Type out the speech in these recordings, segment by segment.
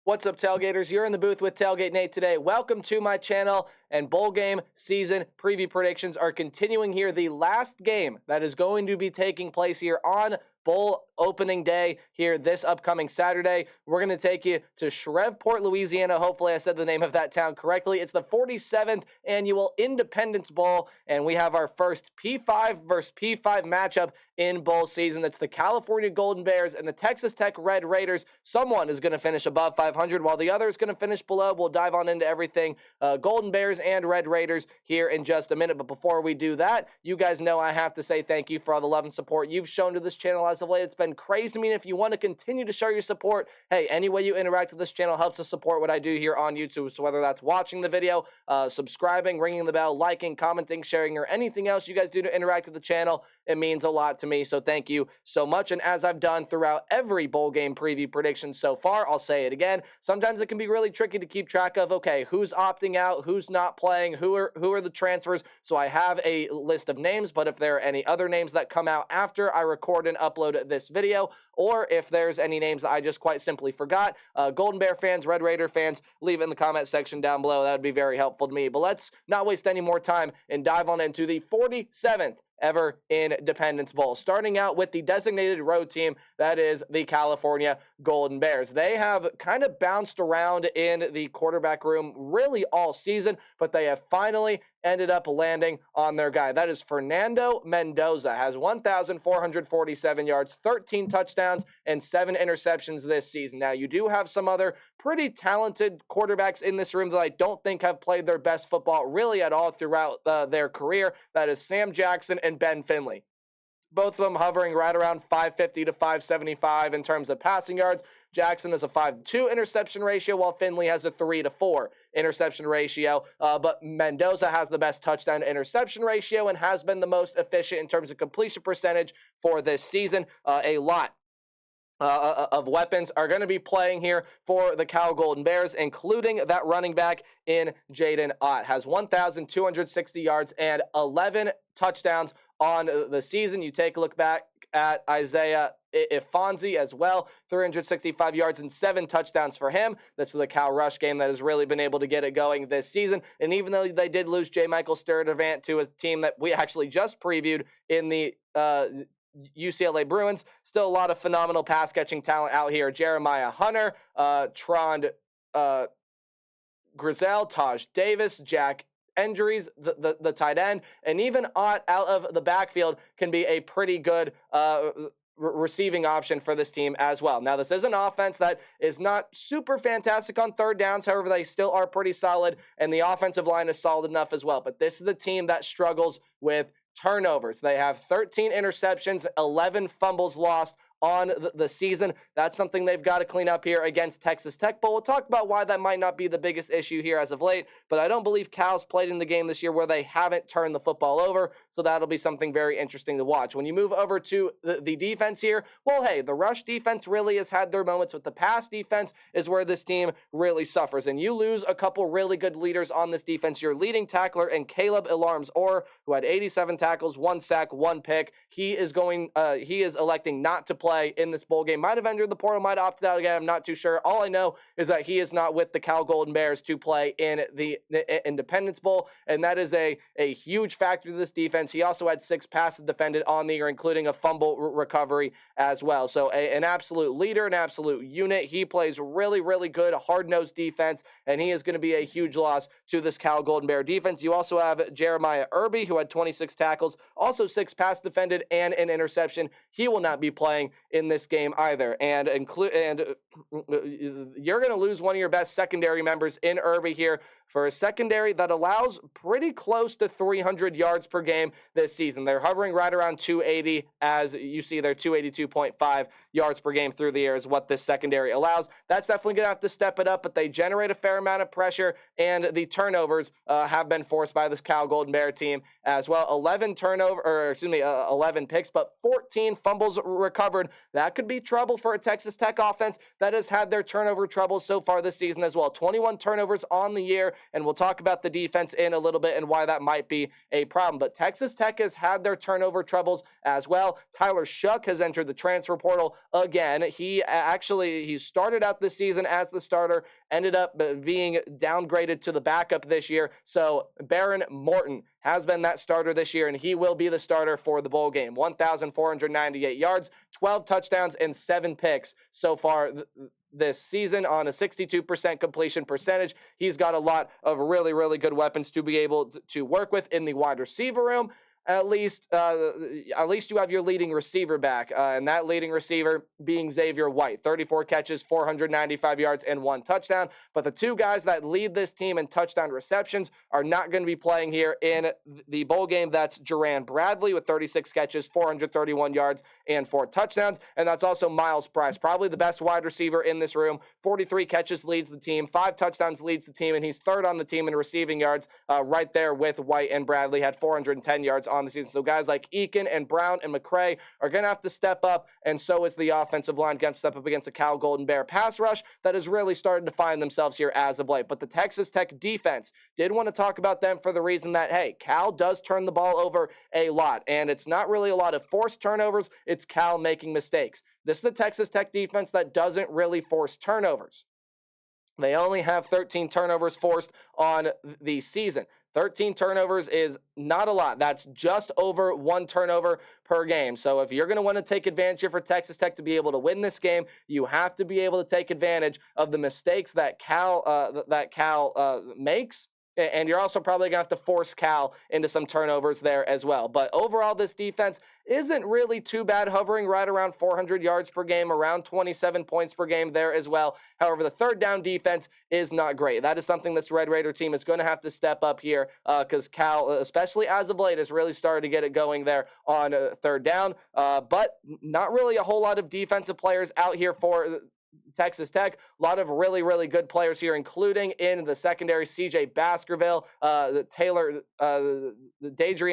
What's up, Tailgaters? You're in the booth with Tailgate Nate today. Welcome to my channel, and bowl game season preview predictions are continuing here. The last game that is going to be taking place here on bowl opening day here this upcoming Saturday. We're going to take you to Shreveport, Louisiana. Hopefully I said the name of that town correctly. It's the 47th annual Independence Bowl, and we have our first P5 versus P5 matchup in bowl season. That's the California Golden Bears and the Texas Tech Red Raiders. Someone is going to finish above 500 while the other is going to finish below. We'll dive on into everything Golden Bears and Red Raiders here in just a minute. But before we do that, you guys know I have to say thank you for all the love and support you've shown to this channel as of late. It's been crazy to me. And if you want to continue to show your support, hey, any way you interact with this channel helps us support what I do here on YouTube. So whether that's watching the video, subscribing, ringing the bell, liking, commenting, sharing, or anything else you guys do to interact with the channel, it means a lot to me. So thank you so much. And as I've done throughout every bowl game preview prediction so far, I'll say it again. Sometimes it can be really tricky to keep track of, okay, who's opting out, who's not playing, who are the transfers. So I have a list of names, but if there are any other names that come out after I record and upload this video, or if there's any names that I just quite simply forgot, Golden Bear fans, Red Raider fans, leave it in the comment section down below. That would be very helpful to me. But let's not waste any more time and dive on into the 47th ever Independence Bowl. Starting out with the designated road team, that is the California Golden Bears. They have kind of bounced around in the quarterback room really all season, but they have finally ended up landing on their guy. That is Fernando Mendoza. Has 1,447 yards, 13 touchdowns, and 7 interceptions this season. Now, you do have some other pretty talented quarterbacks in this room that I don't think have played their best football really at all throughout their career. That is Sam Jackson and Ben Finley. Both of them hovering right around 550 to 575 in terms of passing yards. Jackson has a 5-2 interception ratio, while Finley has a 3-4 interception ratio. But Mendoza has the best touchdown to interception ratio and has been the most efficient in terms of completion percentage for this season. A lot of weapons are going to be playing here for the Cal Golden Bears, including that running back in Jaden Ott. Has 1,260 yards and 11 touchdowns on the season. You take a look back at Isaiah Ifanzi as well, 365 yards and 7 touchdowns for him. This is the Cal rush game that has really been able to get it going this season. And even though they did lose J. Michael Sturdivant to a team that we actually just previewed in the UCLA Bruins, still a lot of phenomenal pass catching talent out here. Jeremiah Hunter, Trond Grizel, Taj Davis, Jack Injuries, the tight end, and even Ott out of the backfield can be a pretty good receiving option for this team as well. Now, this is an offense that is not super fantastic on third downs. However, they still are pretty solid, and the offensive line is solid enough as well. But this is the team that struggles with turnovers. They have 13 interceptions, 11 fumbles lost on the season. That's something they've got to clean up here against Texas Tech. But we'll talk about why that might not be the biggest issue here as of late. But I don't believe Cal's played in the game this year where they haven't turned the football over. So that'll be something very interesting to watch. When you move over to the defense here, well, hey, the rush defense really has had their moments, but the pass defense is where this team really suffers. And you lose a couple really good leaders on this defense. Your leading tackler and Caleb Ilarms-Orr, who had 87 tackles, 1 sack, 1 pick. He is electing not to play in this bowl game. Might have entered the portal, might have opted out again. I'm not too sure. All I know is that he is not with the Cal Golden Bears to play in the Independence Bowl, and that is a huge factor to this defense. He also had 6 passes defended on the year, including a fumble recovery as well. So an absolute leader, an absolute unit. He plays really, really good, hard-nosed defense, and he is going to be a huge loss to this Cal Golden Bear defense. You also have Jeremiah Irby, who had 26 tackles, also 6 pass defended, and an interception. He will not be playing in this game either. And you're going to lose one of your best secondary members in Irby here for a secondary that allows pretty close to 300 yards per game this season. They're hovering right around 280, as you see there, 282.5 yards per game through the air is what this secondary allows. That's definitely going to have to step it up, but they generate a fair amount of pressure, and the turnovers have been forced by this Cal Golden Bear team as well. 11 picks, but 14 fumbles recovered recovered. That could be trouble for a Texas Tech offense that has had their turnover troubles so far this season as well. 21 turnovers on the year, and we'll talk about the defense in a little bit and why that might be a problem. But Texas Tech has had their turnover troubles as well. Tyler Shough has entered the transfer portal again. He started out this season as the starter, ended up being downgraded to the backup this year. So Baron Morton has been that starter this year, and he will be the starter for the bowl game. 1,498 yards, 12 touchdowns, and 7 picks so far this season on a 62% completion percentage. He's got a lot of really, really good weapons to be able to work with in the wide receiver room. At least you have your leading receiver back, and that leading receiver being Xavier White. 34 catches, 495 yards, and 1 touchdown. But the 2 guys that lead this team in touchdown receptions are not going to be playing here in the bowl game. That's Jerand Bradley with 36 catches, 431 yards, and 4 touchdowns. And that's also Miles Price, probably the best wide receiver in this room. 43 catches leads the team, 5 touchdowns leads the team, and he's third on the team in receiving yards, right there with White and Bradley. Had 410 yards on the season. So guys like Eakin and Brown and McCray are going to have to step up, and so is the offensive line going to step up against a Cal Golden Bear pass rush that has really started to find themselves here as of late. But the Texas Tech defense, did want to talk about them for the reason that, hey, Cal does turn the ball over a lot, and it's not really a lot of forced turnovers, it's Cal making mistakes. This is the Texas Tech defense that doesn't really force turnovers. They only have 13 turnovers forced on the season. 13 turnovers is not a lot. That's just over 1 turnover per game. So if you're going to want to take advantage here for Texas Tech to be able to win this game, you have to be able to take advantage of the mistakes that Cal makes. And you're also probably going to have to force Cal into some turnovers there as well. But overall, this defense isn't really too bad, hovering right around 400 yards per game, around 27 points per game there as well. However, the third down defense is not great. That is something this Red Raider team is going to have to step up here because Cal, especially as of late, has really started to get it going there on third down. But not really a whole lot of defensive players out here for Texas Tech. A lot of really, really good players here, including in the secondary, C.J. Baskerville, Dadrian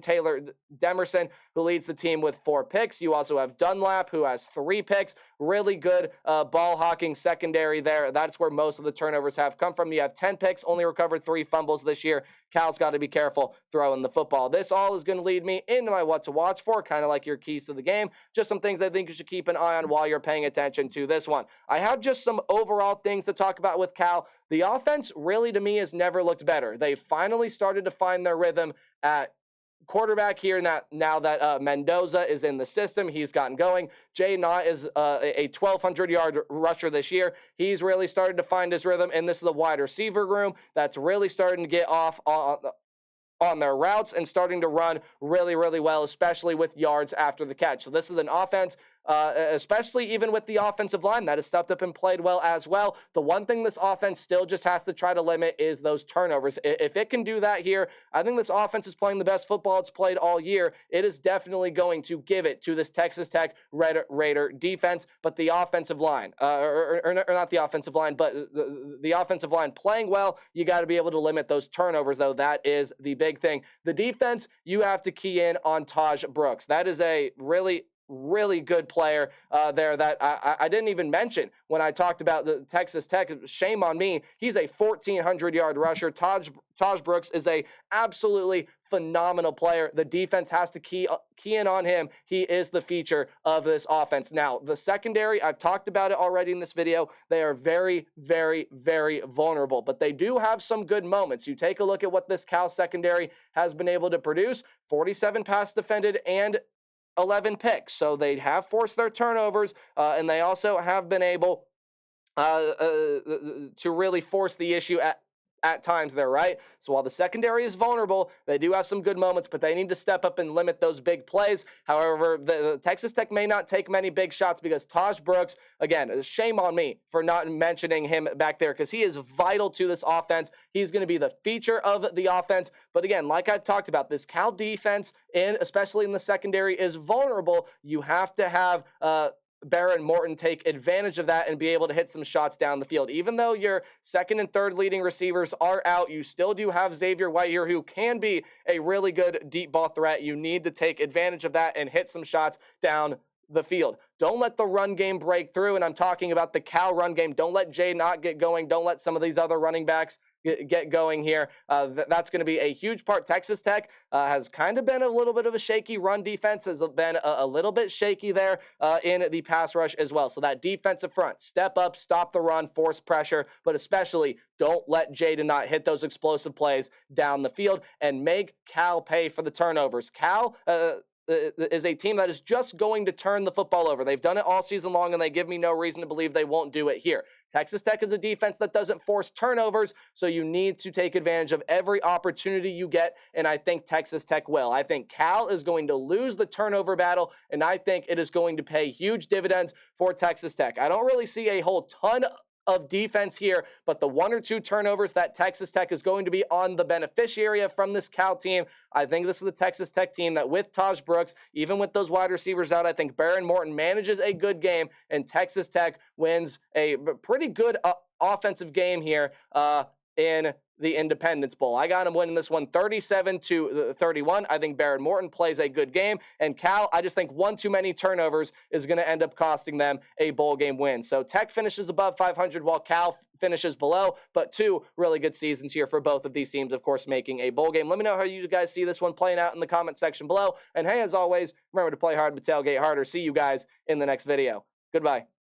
Taylor Demerson, who leads the team with 4 picks. You also have Dunlap, who has 3 picks. Really good ball-hawking secondary there. That's where most of the turnovers have come from. You have 10 picks, only recovered 3 fumbles this year. Cal's got to be careful throwing the football. This all is going to lead me into my what to watch for, kind of like your keys to the game. Just some things I think you should keep an eye on while you're paying attention to this one. I have just some overall things to talk about with Cal. The offense really, to me, has never looked better. They finally started to find their rhythm at quarterback here now that Mendoza is in the system. He's gotten going. Jay Knott is a 1,200-yard rusher this year. He's really started to find his rhythm, and this is the wide receiver room that's really starting to get off on their routes and starting to run really, really well, especially with yards after the catch. So this is an offense, especially even with the offensive line, that has stepped up and played well as well. The one thing this offense still just has to try to limit is those turnovers. If it can do that here, I think this offense is playing the best football it's played all year. It is definitely going to give it to this Texas Tech Raider defense, but the offensive line, or not the offensive line, but the offensive line playing well, you got to be able to limit those turnovers, though. That is the big thing. The defense, you have to key in on Taj Brooks. That is a really good player there that I didn't even mention when I talked about the Texas Tech. Shame on me. He's a 1,400-yard rusher. Taj Brooks is a absolutely phenomenal player. The defense has to key in on him. He is the feature of this offense. Now, the secondary, I've talked about it already in this video. They are very, very, very vulnerable, but they do have some good moments. You take a look at what this Cal secondary has been able to produce: 47 pass defended and 11 picks. So they have forced their turnovers, and they also have been able to really force the issue at times there, right? So while the secondary is vulnerable, they do have some good moments, but they need to step up and limit those big plays. However, the Texas Tech may not take many big shots because Taj Brooks, again, shame on me for not mentioning him back there, because he is vital to this offense. He's going to be the feature of the offense. But again, like I've talked about, this Cal defense, especially in the secondary, is vulnerable. You have to have Baron Morton take advantage of that and be able to hit some shots down the field. Even though your second and third leading receivers are out, you still do have Xavier White here, who can be a really good deep ball threat. You need to take advantage of that and hit some shots down the field. Don't let the run game break through, and I'm talking about the Cal run game. Don't let Jay not get going. Don't let some of these other running backs get going here. That's going to be a huge part. Texas Tech has kind of been a little bit of a shaky run defense, has been a little bit shaky there in the pass rush as well. So that defensive front, step up, stop the run, force pressure, but especially don't let Jay not hit those explosive plays down the field and make Cal pay for the turnovers. Cal is a team that is just going to turn the football over. They've done it all season long, and they give me no reason to believe they won't do it here. Texas Tech is a defense that doesn't force turnovers, so you need to take advantage of every opportunity you get, and I think Texas Tech will. I think Cal is going to lose the turnover battle, and I think it is going to pay huge dividends for Texas Tech. I don't really see a whole ton of defense here, but the 1 or 2 turnovers that Texas Tech is going to be on the beneficiary of from this Cal team, I think this is the Texas Tech team that with Taj Brooks, even with those wide receivers out, I think Baron Morton manages a good game, and Texas Tech wins a pretty good offensive game here in the Independence Bowl. I got him winning this one 37-31. I think Baron Morton plays a good game. And Cal, I just think one too many turnovers is going to end up costing them a bowl game win. So Tech finishes above 500 while Cal finishes below, but 2 really good seasons here for both of these teams, of course, making a bowl game. Let me know how you guys see this one playing out in the comment section below. And hey, as always, remember to play hard but tailgate harder. See you guys in the next video. Goodbye.